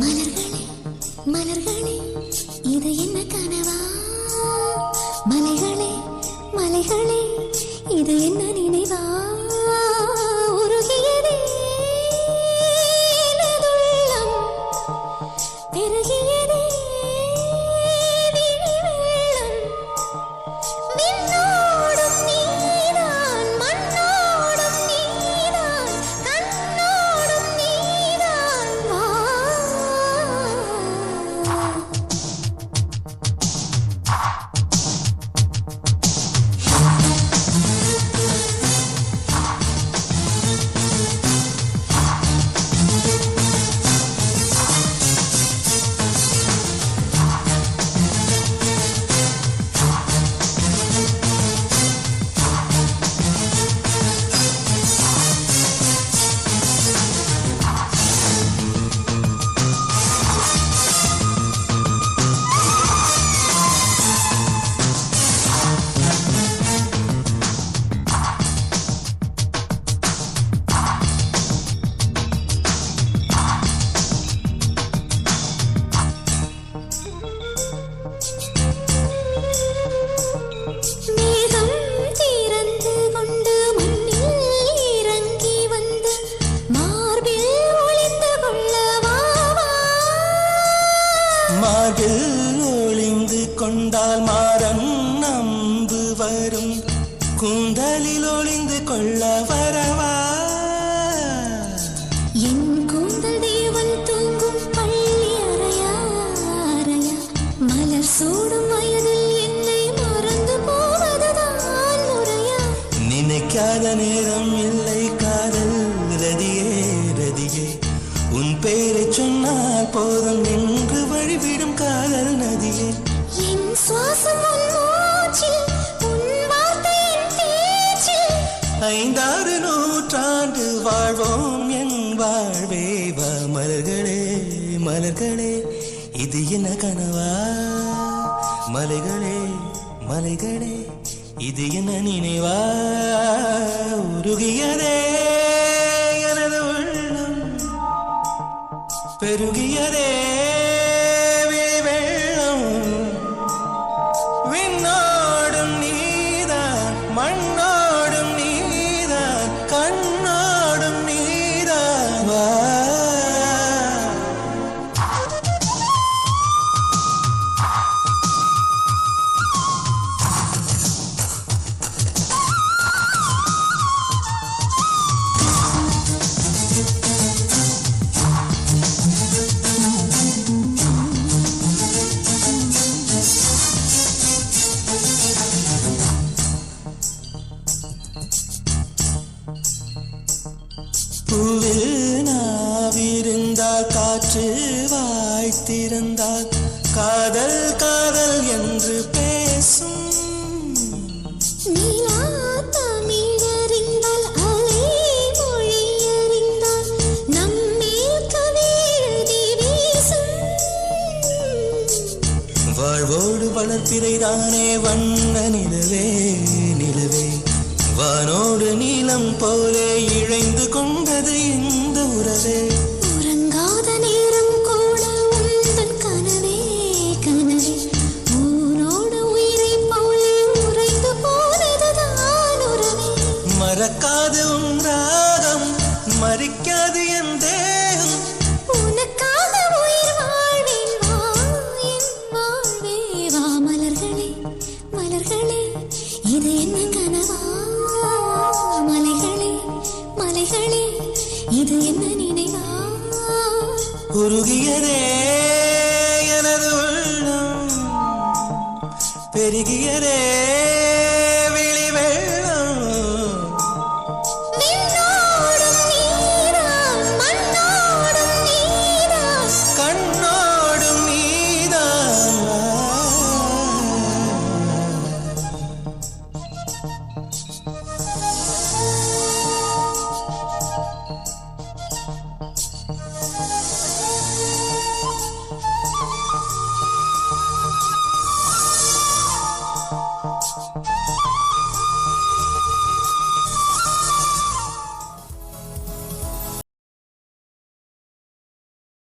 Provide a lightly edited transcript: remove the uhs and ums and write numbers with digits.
மலர்களே மலர்களே இது என்ன கனவா? மலைகளே மலைகளே இது என்ன நினைவா? உருகியதே எனதுள்ளம், பெருகியதே விழி வெள்ளம். விண்ணோடும் நீதான், மண்ணோடும் நீதான், கண்ணோடும் நீதான். வா மார்பில் ஒளிந்து கொண்டால் மாறன் நம்பு வரும், கூந்தலில் ஒளிந்து கொள்ள வரவா? என் கூந்தல் தேவன் தூங்கும் பள்ளி அறையா அறையா? மலர் சூடும் வயதில் என்னை மறந்து போவதுதான் முறையா? நினைக்காத நேரம் இல்லை காதல் ரதியே ரதியே, உன் பேரை சொன்னால் போதும் நின்று வழிவிடும் காதல் நதியே. என் சுவாசம் உன் மூச்சில், உன் வார்த்தையின் பேச்சில். 5-6 நூற்றாண்டு வாழ்வோம் என் வாழ்வே. வா மலர்களே மலர்களே இது என்ன கனவா? மலைகளே மலைகளே இது என்ன நினைவா? உருகியதே எனது உள்ளம், பெருகியதே விழி வெள்ளம். விண்ணோடும் நீதான், மண்ணோடும் நீதான், கண்ணோடும் நீதான். வா பூவில் நாவிருந்தால், காற்று வாய்த்திருந்தால், காதல் காதல் என்று பேசும். நீலா தமிழறிந்தால், அலை மொழியறிந்தால், நம்மேல் கவி எழுதி வீசும். வாழ்வோடு வளர்ப்பிறைதானே வண்ண நிலவே நிலவே, வானோடு நீலம் போலே இழைந்து கொண்டது இந்த உறவே. உறங்காத நேரம் கூட உந்தன் கனவே கனவே, ஊனோடு உயிரை போலே உறைந்து போனதுதான் உறவே. மறக்காது உன் ராகம், மறிக்காது என் தேகம். உனக்காக உயிர் வாழ்வேன், வா என் வாழ்வே. வா மலர்களே மலர்களே இது என்ன கனவா? மலைகளே மலைகளே இது என்ன நினைவா? உருகியதே எனது உள்ளம், பெருகியதே விழி வெள்ளம். விண்ணோடும் நீதான், மண்ணோடும் நீதான், கண்ணோடும் நீதான். வா